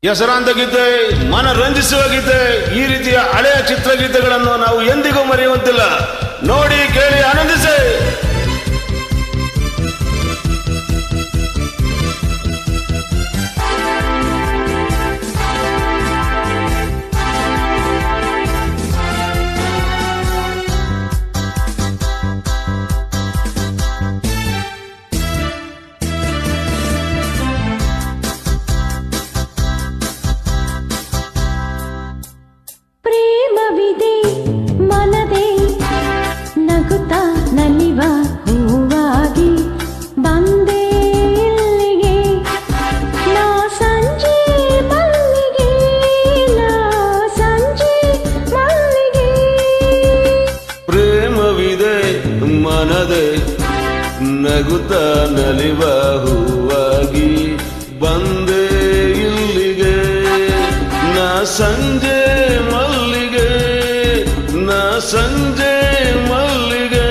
ಹೆಸರಾಂತ ಗೀತೆ, ಮನರಂಜಿಸುವ ಗೀತೆ, ಈ ರೀತಿಯ ಹಳೆಯ ಚಿತ್ರಗೀತೆಗಳನ್ನು ನಾವು ಎಂದಿಗೂ ಮರೆಯುವಂತಿಲ್ಲ. ನೋಡಿ, ಕೇಳಿ, ಆನಂದಿಸಿ. ಮನದೆ ನಗುತ್ತ ನಲಿವ ಹೂವಾಗಿ ಬಂದೆ ಇಲ್ಲಿಗೆ, ನಾ ಸಂಜೆ ಮಲ್ಲಿಗೆ, ನಾ ಸಂಜೆ ಮಲ್ಲಿಗೆ.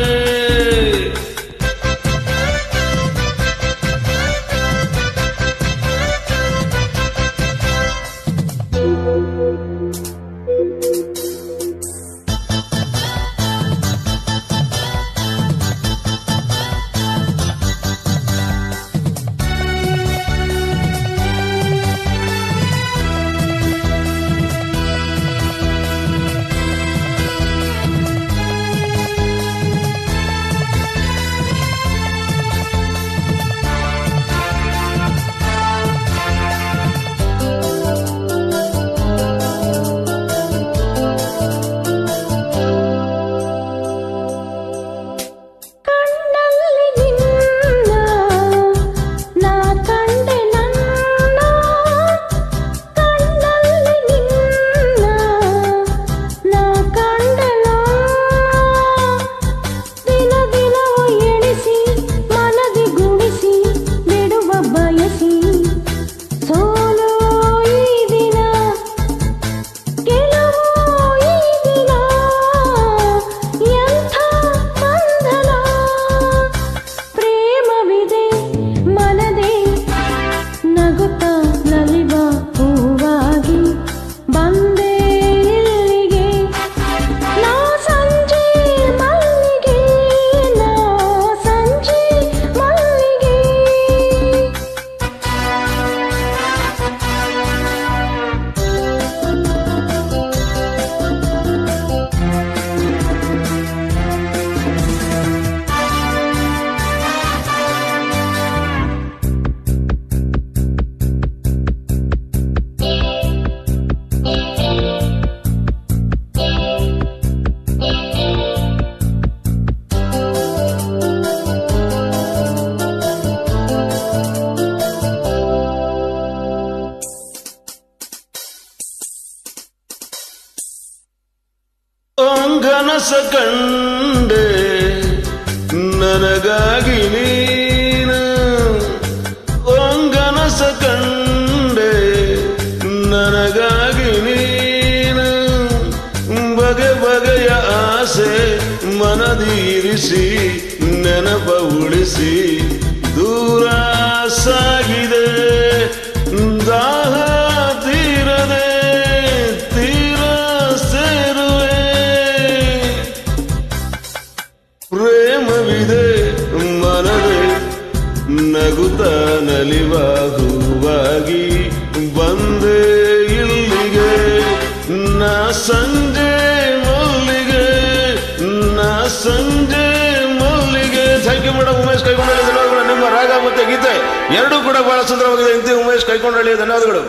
ಕನಸ ಕಂಡೆ ನನಗಾಗಿ ನೀನು, ಕನಸ ಕಂಡೆ ನನಗಾಗಿ ನೀನು, ಬಗೆ ಬಗೆಯ ಆಸೆ ಮನದೀರಿಸಿ ನೆನಪ ಉಳಿಸಿ ದೂರ ಸಾಗಿದೆ, ದಾಹ ತೀರದೆ ತೀರ ಸೇರುವೆ. ಪ್ರೇಮವಿದೆ ಮನದೆ ನಗುತ್ತ ನಲಿವ ಹೂವಾಗಿ ಬಂದೆ ಇಲ್ಲಿಗೆ, ನಾ ಸಂಜೆ ಮಲ್ಲಿಗೆ, ನಾ ಸಂಜೆ ಮಲ್ಲಿಗೆ. Thank you madam. Umesh Kaigondahalli, ಧನ್ಯವಾದಗಳು. ನಿಮ್ಮ ರಾಗ ಮತ್ತೆ ಗೀತೆ ಎರಡೂ ಕೂಡ ಬಹಳ ಸುಂದರವಾಗಿದೆ. ಇಂತಿ ಉಮೇಶ್ ಕೈಗೊಂಡಳ್ಳಿ, ಧನ್ಯವಾದಗಳು.